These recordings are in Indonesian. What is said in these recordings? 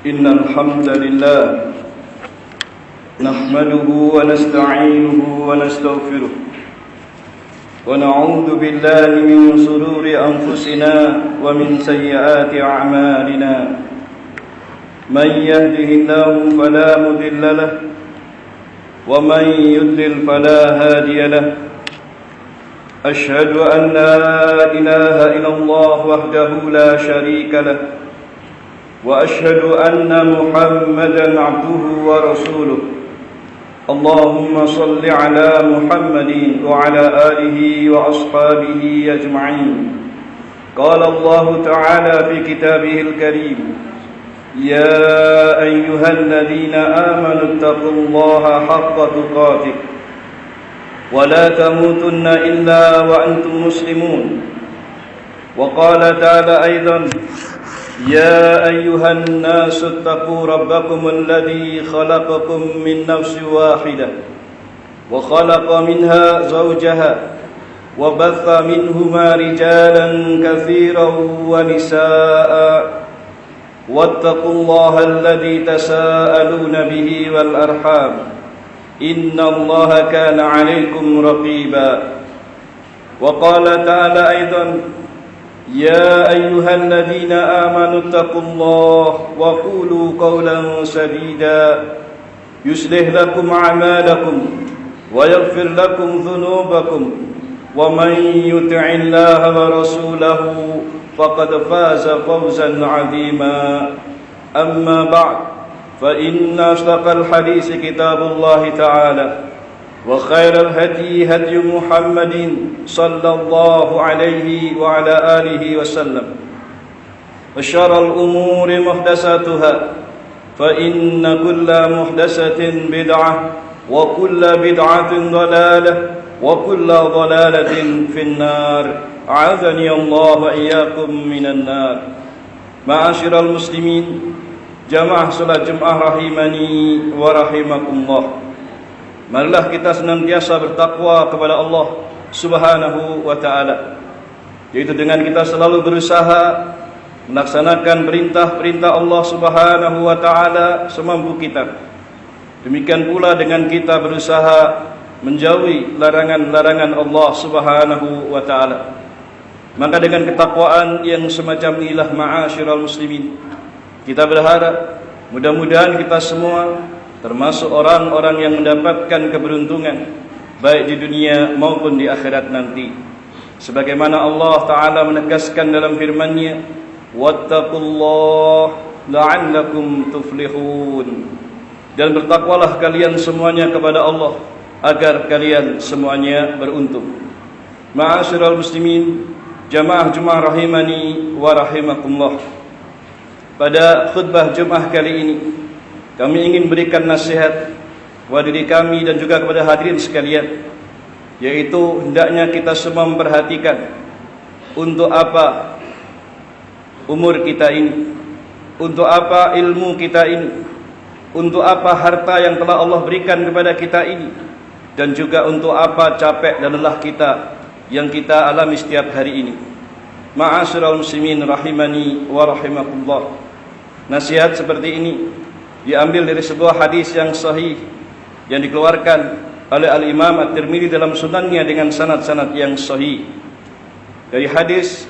إن الحمد لله نحمده ونستعينه ونستغفره ونعوذ بالله من شرور أنفسنا ومن سيئات أعمالنا من يهده الله فلا مضل له ومن يضلل فلا هادي له أشهد أن لا إله إلا الله وحده لا شريك له وأشهد أن محمدا عبده ورسوله اللهم صل على محمد وعلى آله وأصحابه أجمعين قال الله تعالى في كتابه الكريم يا أيها الذين آمنوا اتقوا الله حق تقاته ولا تموتن إلا وأنتم مسلمون وقال تعالى أيضا يا أيها الناس اتقوا ربكم الذي خلقكم من نفس واحدة وخلق منها زوجها وبث منهما رجالا كثيرا ونساء واتقوا الله الذي تساءلون به والأرحام إن الله كان عليكم رقيبا وقال تعالى أيضا يا أيها الذين آمنوا اتقوا الله وقولوا قولا سديدا يصلح لكم أعمالكم ويغفر لكم ذنوبكم ومن يطع الله ورسوله فقد فاز فوزا عظيما أما بعد فإن أصدق الحديث كتاب الله تعالى وخير الهدي هدي محمد صلى الله عليه وعلى آله وسلم وشر الأمور محدثاتها فإن كل محدثة بدعة وكل بدعة ضلالة وكل ضلالة في النار أعاذني الله وإياكم من النار. معاشر المسلمين jamaah salat Jumat rahimani wa rahimakumullah. Marilah kita senantiasa bertakwa kepada Allah Subhanahu wa ta'ala, yaitu dengan kita selalu berusaha melaksanakan perintah-perintah Allah Subhanahu wa ta'ala semampu kita. Demikian pula dengan kita berusaha menjauhi larangan-larangan Allah Subhanahu wa ta'ala. Maka dengan ketakwaan yang semacam inilah ma'asyiral muslimin, kita berharap mudah-mudahan kita semua termasuk orang-orang yang mendapatkan keberuntungan baik di dunia maupun di akhirat nanti. Sebagaimana Allah Ta'ala menegaskan dalam firman-Nya, wattaqullah la'allakum tuflihun. Dan bertakwalah kalian semuanya kepada Allah agar kalian semuanya beruntung. Ma'asyiral muslimin, jamaah Jumat rahimani wa rahimakumullah. Pada khutbah Jumat kali ini kami ingin berikan nasihat kepada diri kami dan juga kepada hadirin sekalian, yaitu hendaknya kita semua memperhatikan untuk apa umur kita ini, untuk apa ilmu kita ini, untuk apa harta yang telah Allah berikan kepada kita ini, dan juga untuk apa capek dan lelah kita yang kita alami setiap hari ini. Ma'asyiral muslimin rahimani wa rahimakumullah. Nasihat seperti ini diambil dari sebuah hadis yang sahih yang dikeluarkan oleh Al-Imam At-Tirmidzi dalam sunannya dengan sanad-sanad yang sahih. Dari hadis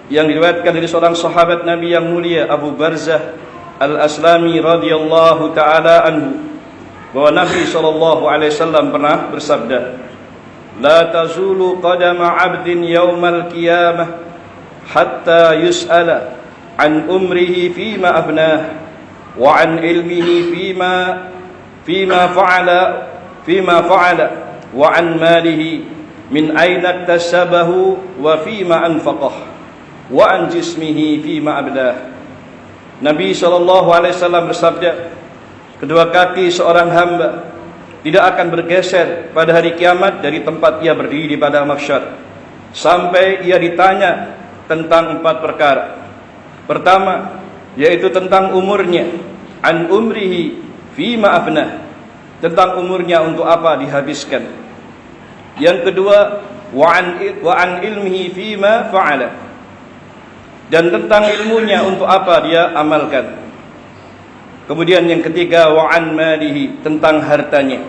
yang diriwayatkan dari seorang sahabat Nabi yang mulia Abu Barzah Al-Aslami radhiyallahu taala anhu, bahwa Nabi sallallahu alaihi wasallam pernah bersabda, "La tazulu qadama 'abdin yaumal qiyamah hatta yus'ala an umrihi fima afnah wa an ilmihi fima fa'ala wa an malihi min aina iktasabahu wa fima anfaqah wa an jismihi fima ablah." Nabi SAW bersabda, kedua kaki seorang hamba tidak akan bergeser pada hari kiamat dari tempat ia berdiri di padang mahsyar sampai ia ditanya tentang 4 perkara. Pertama, yaitu tentang umurnya, an umrihi fima afnah, tentang umurnya untuk apa dihabiskan. Yang kedua, wa an ilmihi fima fa'ala, dan tentang ilmunya untuk apa dia amalkan. Kemudian yang ketiga, wa an malihi, tentang hartanya.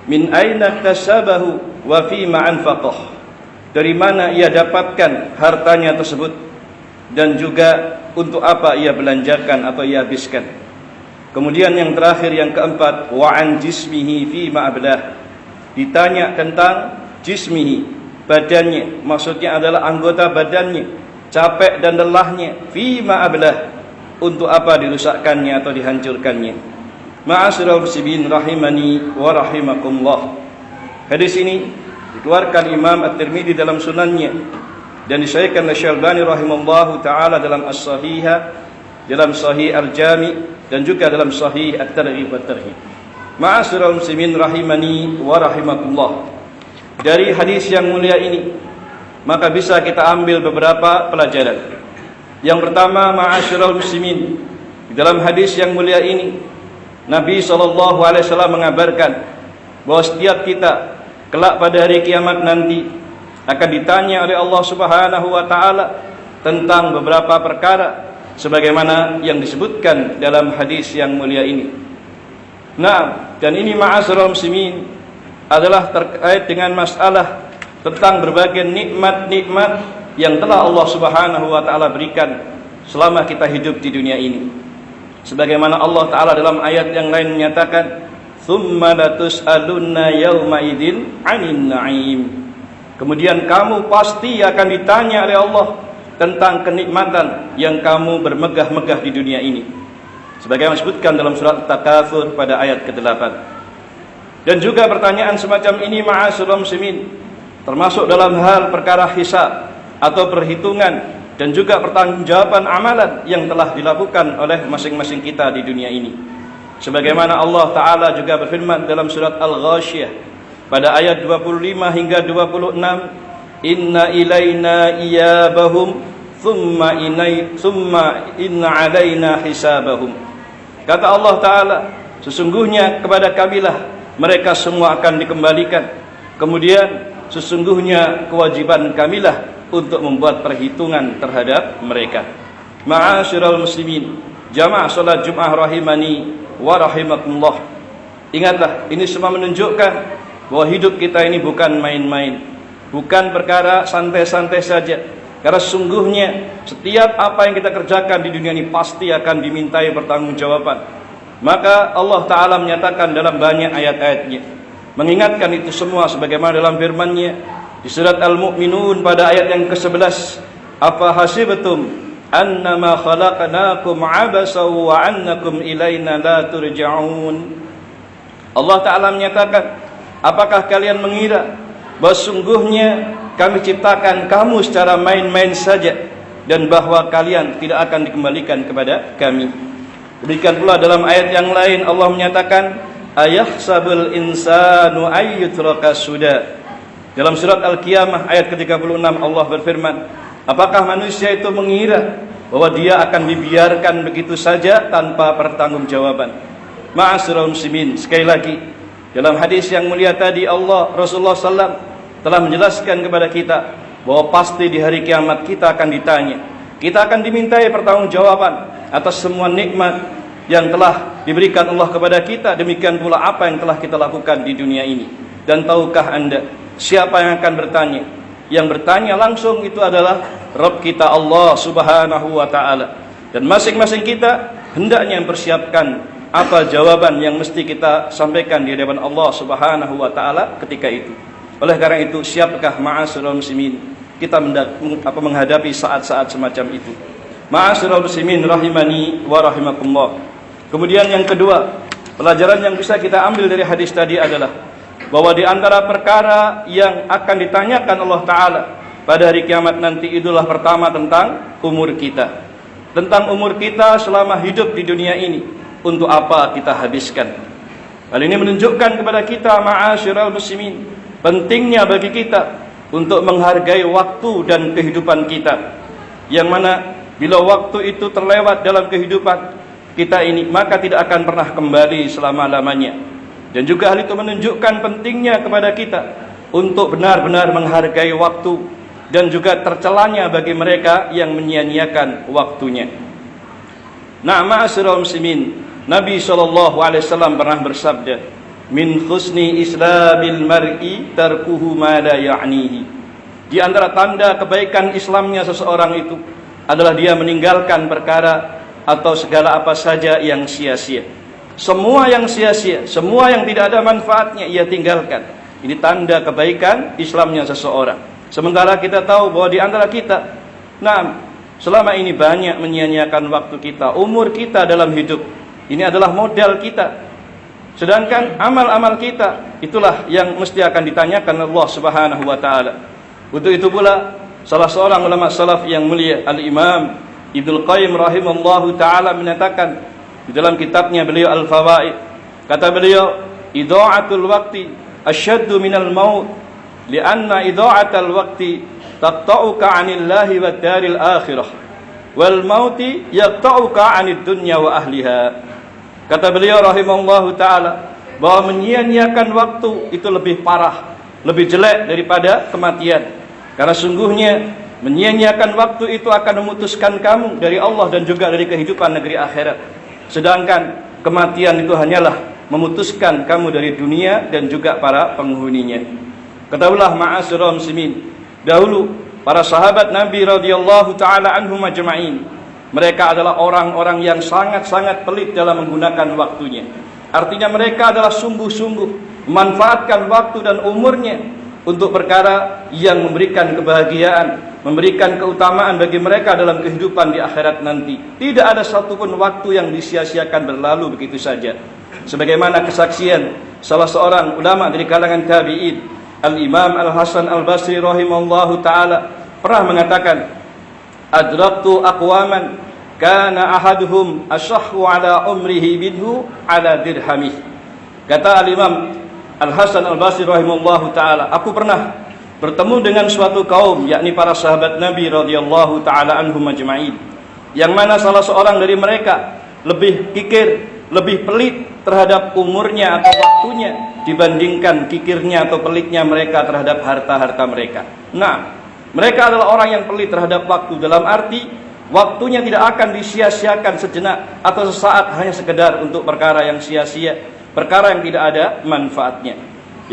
Min aina tasabahu wa fima anfaqah, dari mana ia dapatkan hartanya tersebut dan juga untuk apa ia belanjakan atau ia habiskan. Kemudian yang terakhir, yang keempat, wa an jismihi fima ablah, ditanya tentang jismihi, badannya, maksudnya adalah anggota badannya, capek dan lelahnya, fima ablah, untuk apa dirusakkannya atau dihancurkannya. Ma'asyiral muslimin rahimani wa rahimakumullah. Hadis ini dikeluarkan Imam At-Tirmidzi dalam sunannya dan disahihkan oleh Syalbani rahimahullahu taala dalam As-Sahihah, dalam Sahih Al-Jami, dan juga dalam Sahih At-Targhib wa Tarhib. Ma'asyiral muslimin rahimani wa rahimakumullah. Dari hadis yang mulia ini maka bisa kita ambil beberapa pelajaran. Yang pertama, ma'asyiral muslimin, di dalam hadis yang mulia ini Nabi SAW mengabarkan bahwa setiap kita kelak pada hari kiamat nanti akan ditanya oleh Allah Subhanahu wa taala tentang beberapa perkara sebagaimana yang disebutkan dalam hadis yang mulia ini. Nah, dan ini ma'asyiral muslimin adalah terkait dengan masalah tentang berbagai nikmat-nikmat yang telah Allah Subhanahu wa taala berikan selama kita hidup di dunia ini. Sebagaimana Allah Ta'ala dalam ayat yang lain menyatakan, "Tsumma latus'alunna yawma idzin 'anil na'im." Kemudian kamu pasti akan ditanya oleh Allah tentang kenikmatan yang kamu bermegah-megah di dunia ini. Sebagaimana disebutkan dalam surat At-Takatsur pada ayat ke-8. Dan juga pertanyaan semacam ini, ma'asyiral muslimin, termasuk dalam hal perkara hisab atau perhitungan dan juga pertanggungjawaban amalan yang telah dilakukan oleh masing-masing kita di dunia ini. Sebagaimana Allah Ta'ala juga berfirman dalam surat Al-Ghasyiyah pada ayat 25 hingga 26, "Inna ilaina iyabahum thumma inna alaina hisabahum." Kata Allah Ta'ala, sesungguhnya kepada kamilah mereka semua akan dikembalikan. Kemudian sesungguhnya kewajiban kamilah untuk membuat perhitungan terhadap mereka. Ma'asyiral muslimin, jamaah salat Jumat rahimani wa rahimakumullah. Ingatlah, ini semua menunjukkan bahwa hidup kita ini bukan main-main, bukan perkara santai-santai saja. Karena sungguhnya setiap apa yang kita kerjakan di dunia ini pasti akan dimintai pertanggungjawaban. Maka Allah Ta'ala menyatakan dalam banyak ayat-ayatnya, mengingatkan itu semua sebagaimana dalam firman-Nya di surat Al-Mu'minun pada ayat yang ke-11, "Afa hasibtum annama khalaqnakum 'abasa wa annakum ilaina la turja'un." Allah Ta'ala menyatakan, apakah kalian mengira bahwa sungguhnya kami ciptakan kamu secara main-main saja dan bahwa kalian tidak akan dikembalikan kepada kami. Demikian pula dalam ayat yang lain Allah menyatakan, "Ayahsabul insanu ayyutraka suda." Dalam surat Al-Qiyamah ayat ke-36 Allah berfirman, apakah manusia itu mengira bahwa dia akan dibiarkan begitu saja tanpa pertanggungjawaban? Ma'asyiral muslimin, sekali lagi dalam hadis yang mulia tadi Rasulullah SAW telah menjelaskan kepada kita bahwa pasti di hari kiamat kita akan ditanya, kita akan dimintai pertanggungjawaban atas semua nikmat yang telah diberikan Allah kepada kita. Demikian pula apa yang telah kita lakukan di dunia ini. Dan tahukah anda siapa yang akan bertanya? Yang bertanya langsung itu adalah Rabb kita Allah Subhanahu wa ta'ala. Dan masing-masing kita hendaknya mempersiapkan apa jawaban yang mesti kita sampaikan di hadapan Allah Subhanahu wa ta'ala ketika itu. Oleh karena itu, siapkah ma'asyiral muslimin kita menghadapi saat-saat semacam itu? Ma'asyiral muslimin rahimani wa rahimakumullah. Kemudian yang kedua, pelajaran yang bisa kita ambil dari hadis tadi adalah bahwa di antara perkara yang akan ditanyakan Allah Ta'ala pada hari kiamat nanti itulah pertama tentang umur kita. Tentang umur kita selama hidup di dunia ini, untuk apa kita habiskan. Hal ini menunjukkan kepada kita ma'asyiral muslimin, pentingnya bagi kita untuk menghargai waktu dan kehidupan kita. Yang mana bila waktu itu terlewat dalam kehidupan kita ini, maka tidak akan pernah kembali selama-lamanya. Dan juga hal itu menunjukkan pentingnya kepada kita untuk benar-benar menghargai waktu dan juga tercelanya bagi mereka yang menyia-nyiakan waktunya. Nah, ma'asyiral muslimin, Nabi SAW pernah bersabda, min husni islamil mar'i tarkuhu ma la ya'nihi. Di antara tanda kebaikan Islamnya seseorang itu adalah dia meninggalkan perkara atau segala apa saja yang sia-sia. Semua yang sia-sia, semua yang tidak ada manfaatnya ia tinggalkan. Ini tanda kebaikan Islamnya seseorang. Sementara kita tahu bahwa di antara kita, selama ini banyak menyia-nyiakan waktu kita, umur kita dalam hidup. Ini adalah modal kita. Sedangkan amal-amal kita, itulah yang mesti akan ditanyakan Allah Subhanahu wa taala. Untuk itu pula salah seorang ulama salaf yang mulia, Al-Imam Ibnul Qayyim rahimallahu taala menyatakan di dalam kitabnya beliau Al-Fawaid, kata beliau, idha'atul waqti asyaddu minal maut, lianna idha'atal waqti taqta'uka 'anillahi wad daril akhirah, wal mauti yaqta'uka 'anid dunya wa ahliha. Kata beliau rahimallahu taala bahwa menyia-nyiakan waktu itu lebih parah, lebih jelek daripada kematian. Karena sungguhnya menyia-nyiakan waktu itu akan memutuskan kamu dari Allah dan juga dari kehidupan negeri akhirat. Sedangkan kematian itu hanyalah memutuskan kamu dari dunia dan juga para penghuninya. Ketahuilah ma'asyiral muslimin, dahulu para sahabat Nabi radhiyallahu taala anhum ajma'in, mereka adalah orang-orang yang sangat-sangat pelit dalam menggunakan waktunya. Artinya mereka adalah sungguh-sungguh memanfaatkan waktu dan umurnya untuk perkara yang memberikan kebahagiaan, memberikan keutamaan bagi mereka dalam kehidupan di akhirat nanti. Tidak ada satupun waktu yang disia-siakan berlalu begitu saja. Sebagaimana kesaksian salah seorang ulama dari kalangan tabi'in, Al-Imam Al-Hasan Al-Basri rahimahullahu ta'ala pernah mengatakan, adraktu aqwaman kana ahaduhum ashahhu ala umrihi minhu ala dirhamih. Kata Al-Imam Al-Hasan Al-Basri rahimahullahu ta'ala, aku pernah bertemu dengan suatu kaum, yakni para sahabat Nabi radhiyallahu ta'ala anhum ajma'in, yang mana salah seorang dari mereka lebih kikir, lebih pelit terhadap umurnya atau waktunya dibandingkan kikirnya atau pelitnya mereka terhadap harta-harta mereka. Mereka adalah orang yang pelit terhadap waktu, dalam arti waktunya tidak akan disia-siakan sejenak atau sesaat hanya sekedar untuk perkara yang sia-sia, perkara yang tidak ada manfaatnya.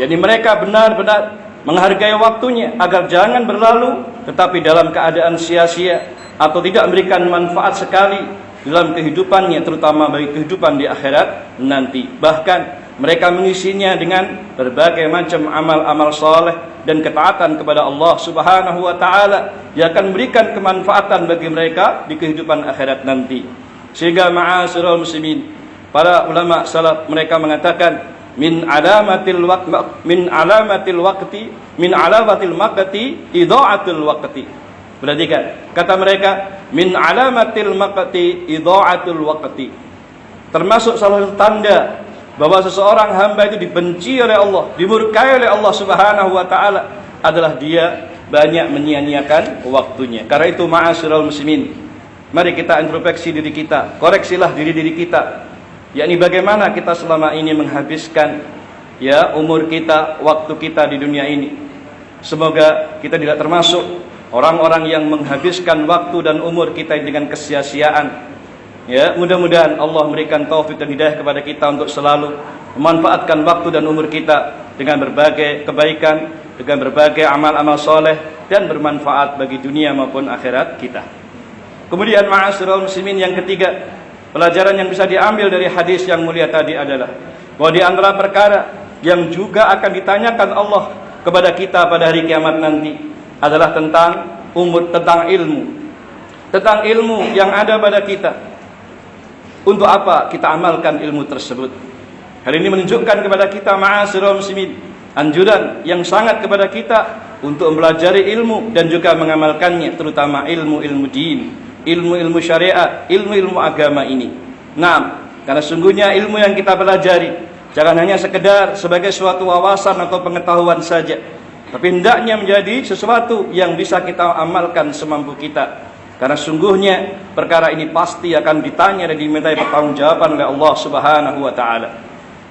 Jadi mereka benar-benar menghargai waktunya agar jangan berlalu tetapi dalam keadaan sia-sia atau tidak memberikan manfaat sekali dalam kehidupannya, terutama bagi kehidupan di akhirat nanti. Bahkan mereka mengisinya dengan berbagai macam amal-amal soleh dan ketaatan kepada Allah Subhanahu wa taala yang akan memberikan kemanfaatan bagi mereka di kehidupan akhirat nanti. Sehingga ma'asyiral muslimin, para ulama salaf mereka mengatakan, min alamatil maqti idha'atul waqti. Perhatikan, kata mereka, min alamatil maqti idha'atul waqti. Termasuk salah satu tanda bahwa seseorang hamba itu dibenci oleh Allah, dimurkai oleh Allah Subhanahu wa taala adalah dia banyak menyia-nyiakan waktunya. Karena itu ma'asyiral muslimin, mari kita introspeksi diri kita, koreksilah diri kita, yakni bagaimana kita selama ini menghabiskan umur kita, waktu kita di dunia ini. Semoga kita tidak termasuk orang-orang yang menghabiskan waktu dan umur kita dengan kesia-siaan. Mudah-mudahan Allah memberikan taufik dan hidayah kepada kita untuk selalu memanfaatkan waktu dan umur kita dengan berbagai kebaikan, dengan berbagai amal-amal soleh dan bermanfaat bagi dunia maupun akhirat kita. Kemudian ma'asyiral muslimin, yang ketiga, pelajaran yang bisa diambil dari hadis yang mulia tadi adalah bahwa di antara perkara yang juga akan ditanyakan Allah kepada kita pada hari kiamat nanti adalah tentang ilmu yang ada pada kita. Untuk apa kita amalkan ilmu tersebut? Hal ini menunjukkan kepada kita ma'asyiral muslimin anjuran yang sangat kepada kita untuk mempelajari ilmu dan juga mengamalkannya, terutama ilmu-ilmu din, ilmu-ilmu syariat, ilmu-ilmu agama ini. Karena sungguhnya ilmu yang kita pelajari jangan hanya sekedar sebagai suatu wawasan atau pengetahuan saja, tapi hendaknya menjadi sesuatu yang bisa kita amalkan semampu kita. Karena sungguhnya perkara ini pasti akan ditanya dan dimintai pertanggungjawaban oleh Allah Subhanahu wa taala.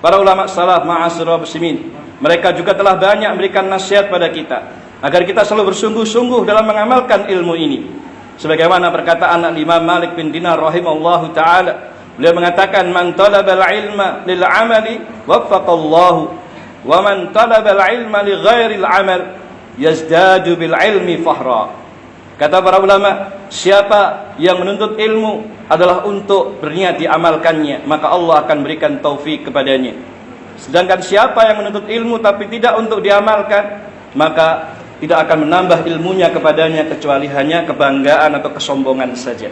Para ulama salaf ma'asyiral muslimin, mereka juga telah banyak memberikan nasihat pada kita agar kita selalu bersungguh-sungguh dalam mengamalkan ilmu ini. Sebagaimana perkataan Imam Malik bin Dinar rahimahullahu taala, Beliau mengatakan, man talabal ilma lil amali waffaqallahu, wa man talabal ilma li ghairil amal yazdadu bil ilmi fahra. Kata para ulama, siapa yang menuntut ilmu adalah untuk berniat diamalkannya, maka Allah akan berikan taufik kepadanya. Sedangkan siapa yang menuntut ilmu tapi tidak untuk diamalkan, maka tidak akan menambah ilmunya kepadanya kecuali hanya kebanggaan atau kesombongan saja.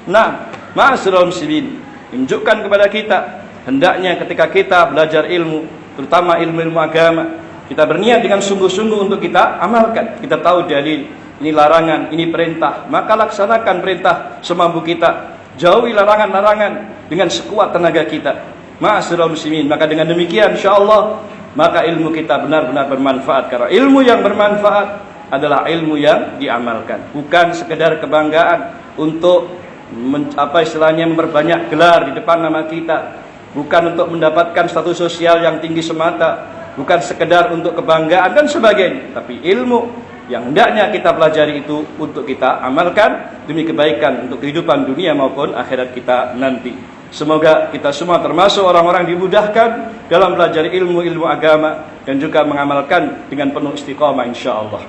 Nah, ma'asyiral muslimin, menunjukkan kepada kita hendaknya ketika kita belajar ilmu, terutama ilmu-ilmu agama, kita berniat dengan sungguh-sungguh untuk kita amalkan. Kita tahu dalil, ini larangan, ini perintah, maka laksanakan perintah semampu kita. Jauhi larangan-larangan dengan sekuat tenaga kita. Ma'asyiral muslimin, maka dengan demikian insyaallah maka ilmu kita benar-benar bermanfaat. Karena ilmu yang bermanfaat adalah ilmu yang diamalkan, bukan sekedar kebanggaan untuk memperbanyak gelar di depan nama kita, bukan untuk mendapatkan status sosial yang tinggi semata, bukan sekedar untuk kebanggaan dan sebagainya, tapi ilmu yang hendaknya kita pelajari itu untuk kita amalkan demi kebaikan untuk kehidupan dunia maupun akhirat kita nanti. Semoga kita semua termasuk orang-orang dimudahkan dalam belajar ilmu-ilmu agama dan juga mengamalkan dengan penuh istiqamah insyaallah.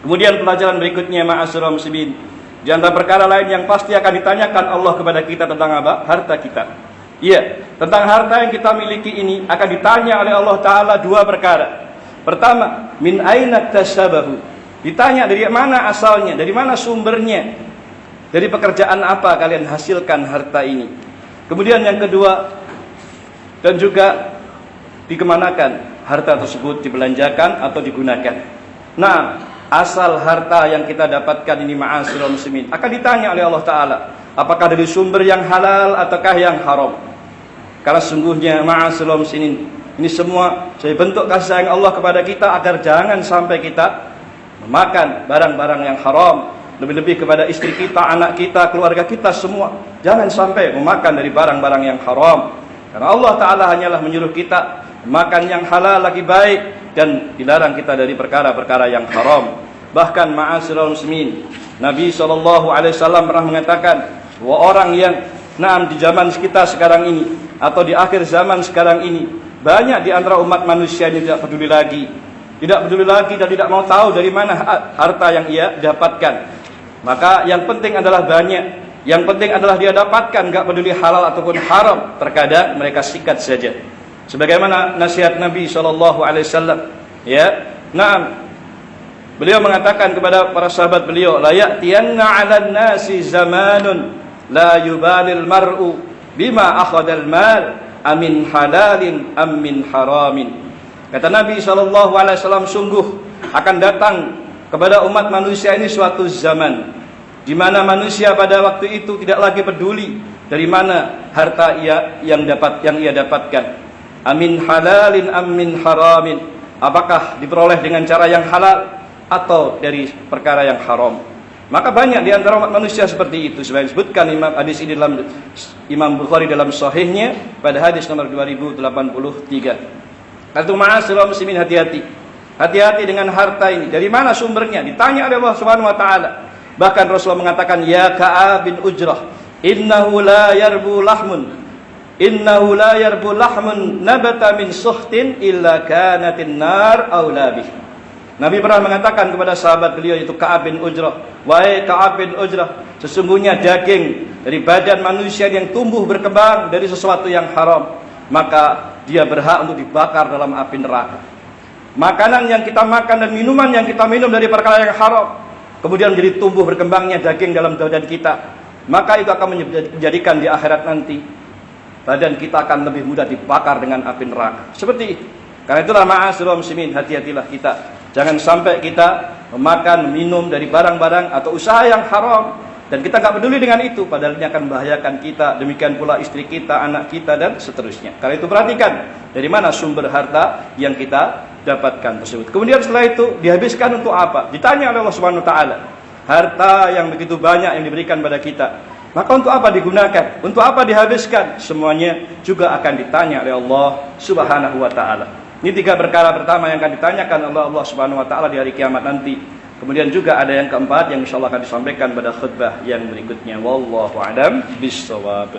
Kemudian pelajaran berikutnya, ma'asyiral muslimin, di antara perkara lain yang pasti akan ditanyakan Allah kepada kita tentang apa? Harta kita. Iya, tentang harta yang kita miliki ini akan ditanya oleh Allah Ta'ala dua perkara. Pertama, min aina tasabahu, ditanya dari mana asalnya, dari mana sumbernya, dari pekerjaan apa kalian hasilkan harta ini. Kemudian yang kedua, dan juga dikemanakan harta tersebut, dibelanjakan atau digunakan. Nah, asal harta yang kita dapatkan ini, ma'asyiral muslimin, akan ditanya oleh Allah Ta'ala, apakah dari sumber yang halal ataukah yang haram. Karena sungguhnya, ma'asyiral muslimin, ini semua saya bentuk kasih sayang Allah kepada kita agar jangan sampai kita memakan barang-barang yang haram. Lebih-lebih kepada istri kita, anak kita, keluarga kita semua, jangan sampai memakan dari barang-barang yang haram. Karena Allah Ta'ala hanyalah menyuruh kita makan yang halal lagi baik, dan dilarang kita dari perkara-perkara yang haram. Bahkan ma'asyiral muslimin, Nabi SAW pernah mengatakan bahwa orang yang di zaman kita sekarang ini atau di akhir zaman sekarang ini, banyak di antara umat manusia yang tidak peduli lagi dan tidak mau tahu dari mana harta yang ia dapatkan. Maka yang penting adalah banyak, yang penting adalah dia dapatkan, enggak peduli halal ataupun haram. Terkadang mereka sikat saja. Sebagaimana nasihat Nabi SAW, ya, beliau mengatakan kepada para sahabat beliau, la ya'tiyanna 'alan nasi zamanun la yubalil mar'u bima akhadal mal amin halalin am min haramin. Kata Nabi SAW, sungguh akan datang kepada umat manusia ini suatu zaman di mana manusia pada waktu itu tidak lagi peduli dari mana harta yang ia dapatkan. Amin halalin amin haramin, apakah diperoleh dengan cara yang halal atau dari perkara yang haram. Maka banyak di antara umat manusia seperti itu. Sebagaimana disebutkan hadis ini dalam Imam Bukhari dalam sahihnya pada hadis nomor 2083. Karena itu ma'asyiral muslimin, hati-hati dengan harta ini. Dari mana sumbernya? Ditanya oleh Allah Subhanahu wa taala. Bahkan Rasulullah mengatakan, ya Ka'ab bin Ujrah, innahu la yarbu lahmun nabata min suhtin illa kanatin nar aula bih. Nabi pernah mengatakan kepada sahabat beliau yaitu Ka'ab bin Ujrah, wahai Ka'ab bin Ujrah, sesungguhnya daging dari badan manusia yang tumbuh berkembang dari sesuatu yang haram, maka dia berhak untuk dibakar dalam api neraka. Makanan yang kita makan dan minuman yang kita minum dari perkara yang haram, kemudian menjadi tumbuh berkembangnya daging dalam badan kita, maka itu akan menjadikan di akhirat nanti badan kita akan lebih mudah dibakar dengan api neraka. Seperti itu. Karena itulah ma'asyiral muslimin, hati-hatilah kita. Jangan sampai kita memakan, minum dari barang-barang atau usaha yang haram dan kita nggak peduli dengan itu, padahal ini akan membahayakan kita. Demikian pula istri kita, anak kita dan seterusnya. Karena itu perhatikan dari mana sumber harta yang kita dapatkan tersebut. Kemudian setelah itu dihabiskan untuk apa? Ditanya oleh Allah Subhanahu wa taala. Harta yang begitu banyak yang diberikan pada kita, maka untuk apa digunakan? Untuk apa dihabiskan? Semuanya juga akan ditanya oleh Allah Subhanahu wa taala. Ini tiga perkara pertama yang akan ditanyakan oleh Allah Subhanahu wa taala di hari kiamat nanti. Kemudian juga ada yang keempat yang insyaallah akan disampaikan pada khutbah yang berikutnya. Wallahu a'lam bishawab.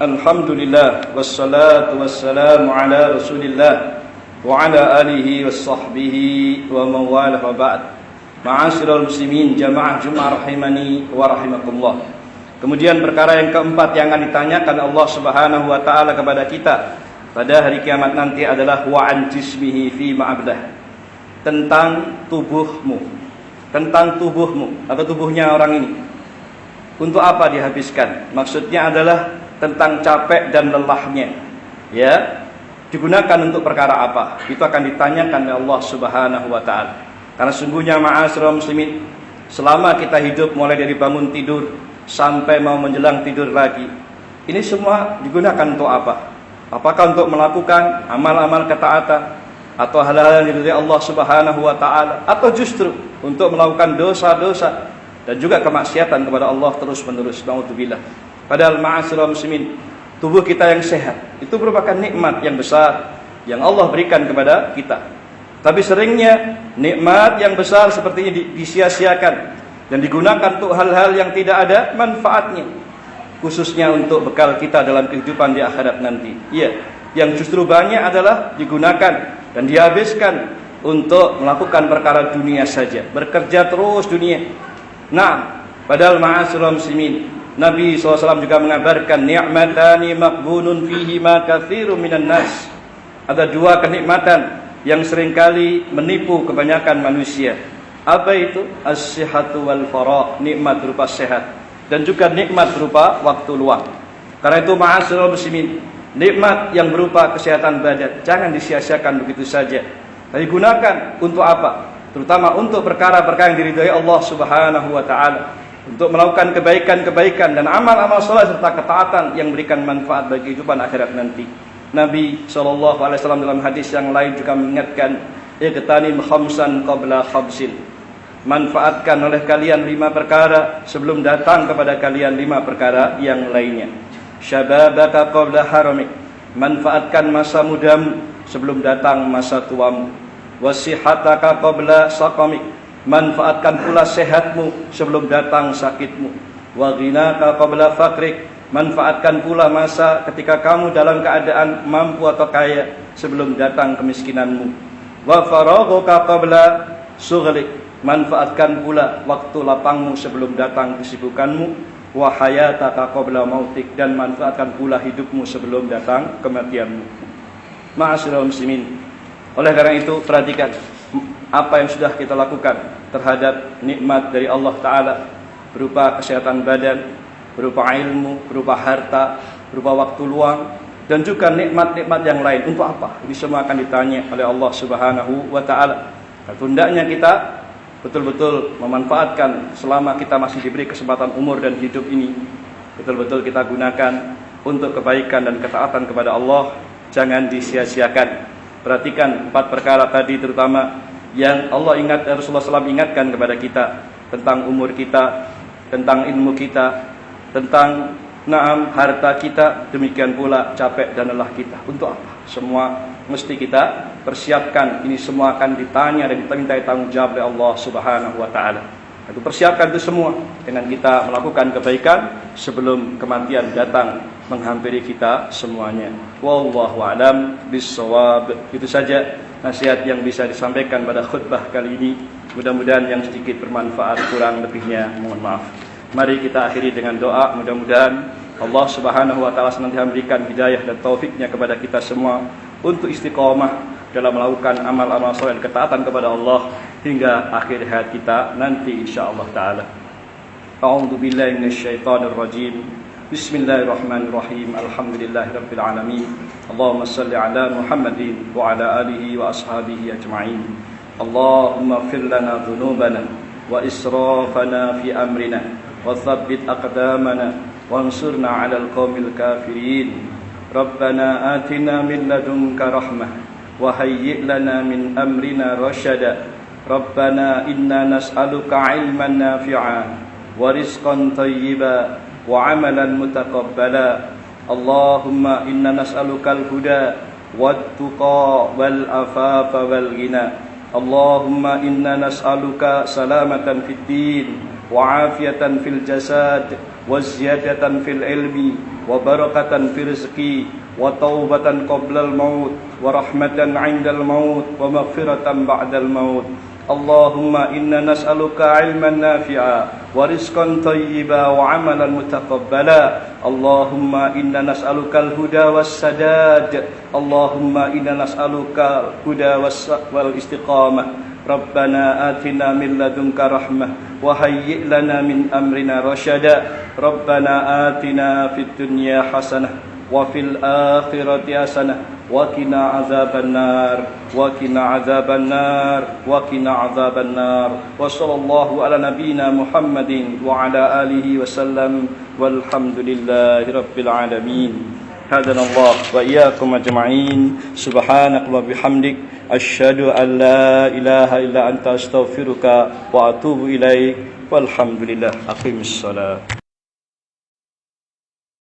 Alhamdulillah wassalatu wassalamu ala Rasulillah wa ala alihi washabbihi wa mawalah wa ba'd. Ma'asyiral muslimin jamaah Jumat rahimani wa rahimakumullah. Kemudian perkara yang keempat yang akan ditanyakan Allah Subhanahu wa taala kepada kita pada hari kiamat nanti adalah wa an jismihi fi ma'abdah. Tentang tubuhmu atau tubuhnya orang ini. Untuk apa dihabiskan? Maksudnya adalah tentang capek dan lelahnya, ya, digunakan untuk perkara apa? Itu akan ditanyakan oleh Allah Subhanahu wa taala. Karena sungguhnya ma'asyiral muslimin, selama kita hidup mulai dari bangun tidur sampai mau menjelang tidur lagi, ini semua digunakan untuk apa? Apakah untuk melakukan amal-amal ketaatan atau hal-hal yang diridhai Allah Subhanahu wa taala, atau justru untuk melakukan dosa-dosa dan juga kemaksiatan kepada Allah terus-menerus? Naudzubillah. Padahal ma'asyiral muslimin, tubuh kita yang sehat itu merupakan nikmat yang besar yang Allah berikan kepada kita. Tapi seringnya nikmat yang besar seperti ini disia-siakan dan digunakan untuk hal-hal yang tidak ada manfaatnya, khususnya untuk bekal kita dalam kehidupan di akhirat nanti. Iya, yang justru banyak adalah digunakan dan dihabiskan untuk melakukan perkara dunia saja, bekerja terus dunia. Nah, padahal ma'asyiral muslimin, Nabi SAW juga mengabarkan ni'matani maqbunun fihi ma katsirun minan nas. Ada dua kenikmatan yang seringkali menipu kebanyakan manusia. Apa itu? As-sihhatu wal faragh, nikmat berupa sehat dan juga nikmat berupa waktu luang. Karena itu ma'asyiral muslimin, nikmat yang berupa kesehatan badan jangan disia-siakan begitu saja. Tapi gunakan untuk apa? Terutama untuk perkara-perkara yang diridhai Allah Subhanahu wa taala, untuk melakukan kebaikan-kebaikan dan amal-amal saleh serta ketaatan yang memberikan manfaat bagi kehidupan akhirat nanti. Nabi SAW dalam hadis yang lain juga mengingatkan, iqtanim khamsan qabla khamsin. Manfaatkan oleh kalian 5 perkara sebelum datang kepada kalian 5 perkara yang lainnya. Syababaka qabla haramik. Manfaatkan masa mudamu sebelum datang masa tuamu. Wasihataka qabla saqamik. Manfaatkan pula sehatmu sebelum datang sakitmu. Wa ghinaka qabla faqrik. Manfaatkan pula masa ketika kamu dalam keadaan mampu atau kaya sebelum datang kemiskinanmu. Wa faraghuka qabla sughlik. Manfaatkan pula waktu lapangmu sebelum datang kesibukanmu. Wa hayataka qabla mautik. Dan manfaatkan pula hidupmu sebelum datang kematianmu. Ma'asyiral muslimin, oleh karena itu perhatikan apa yang sudah kita lakukan terhadap nikmat dari Allah Ta'ala, berupa kesehatan badan, berupa ilmu, berupa harta, berupa waktu luang, dan juga nikmat-nikmat yang lain. Untuk apa? Ini semua akan ditanya oleh Allah Subhanahu wa Ta'ala. Hendaknya kita betul-betul memanfaatkan selama kita masih diberi kesempatan umur dan hidup ini, betul-betul kita gunakan untuk kebaikan dan ketaatan kepada Allah. Jangan disia-siakan. Perhatikan 4 perkara tadi, terutama yang Allah Rasulullah SAW ingatkan kepada kita, tentang umur kita, tentang ilmu kita, tentang harta kita, demikian pula capek dan lelah kita. Untuk apa? Semua mesti kita persiapkan. Ini semua akan ditanya dan dimintai tanggung jawab oleh Allah Subhanahu wa taala. Itu persiapkan itu semua dengan kita melakukan kebaikan sebelum kematian datang menghampiri kita semuanya. Wallahu a'lam bissawab. Itu saja nasihat yang bisa disampaikan pada khutbah kali ini. Mudah-mudahan yang sedikit bermanfaat, kurang lebihnya mohon maaf. Mari kita akhiri dengan doa. Mudah-mudahan Allah Subhanahu wa taala senantiasa memberikan hidayah dan taufiknya kepada kita semua untuk istiqomah dalam melakukan amal-amal saleh dan ketaatan kepada Allah hingga akhir hayat kita nanti insyaallah taala. A'udzu billahi minasyaitonir rajim. Bismillahirrahmanirrahim. Alhamdulillahirabbil alamin. Allahumma shalli ala Muhammadin wa ala alihi wa ashabihi ajma'in. Allahumma ighfir lana dhunubana wa israfana fi amrina wa thabbit aqdamana wansurna 'alal qaumil kafirin. Rabbana atina min ladunka rahmah wa hayyi' lana min amrina rasyada. Rabbana inna nas'aluka 'ilman nafi'a wa rizqan thayyiba wa 'amalan mutaqabbala. Allahumma inna nas'aluka al-huda wat-tuqa wal afafa wal ghina. Allahumma inna nas'aluka salamatan fid din wa 'afiyatan fil jasad wa ziyadatan fil ilmi وبركة في رزقي وتوبة قبل الموت ورحمة عند الموت ومغفرة بعد الموت. اللهم إنا نسألك علما نافعا ورزقا طيبا وعملا متقبلا. اللهم إنا نسألك الهدى والسداد. اللهم إنا نسألك الهدى والاستقامة. ربنا آتنا من لدنك رحمة وهيئ لنا من أمرنا رشدا. ربنا آتنا في الدنيا حسنة وفي الآخرة حسنة وقنا عذاب النار وقنا عذاب النار وقنا عذاب النار. وصلى الله على نبينا محمد وعلى آله وسلم والحمد لله رب العالمين. هدانا الله وإياكم أجمعين. سبحانك وبحمدك أشهد أن لا إله إلا أنت أستغفرك وأتوب إليك والحمد لله. أقم الصلاة.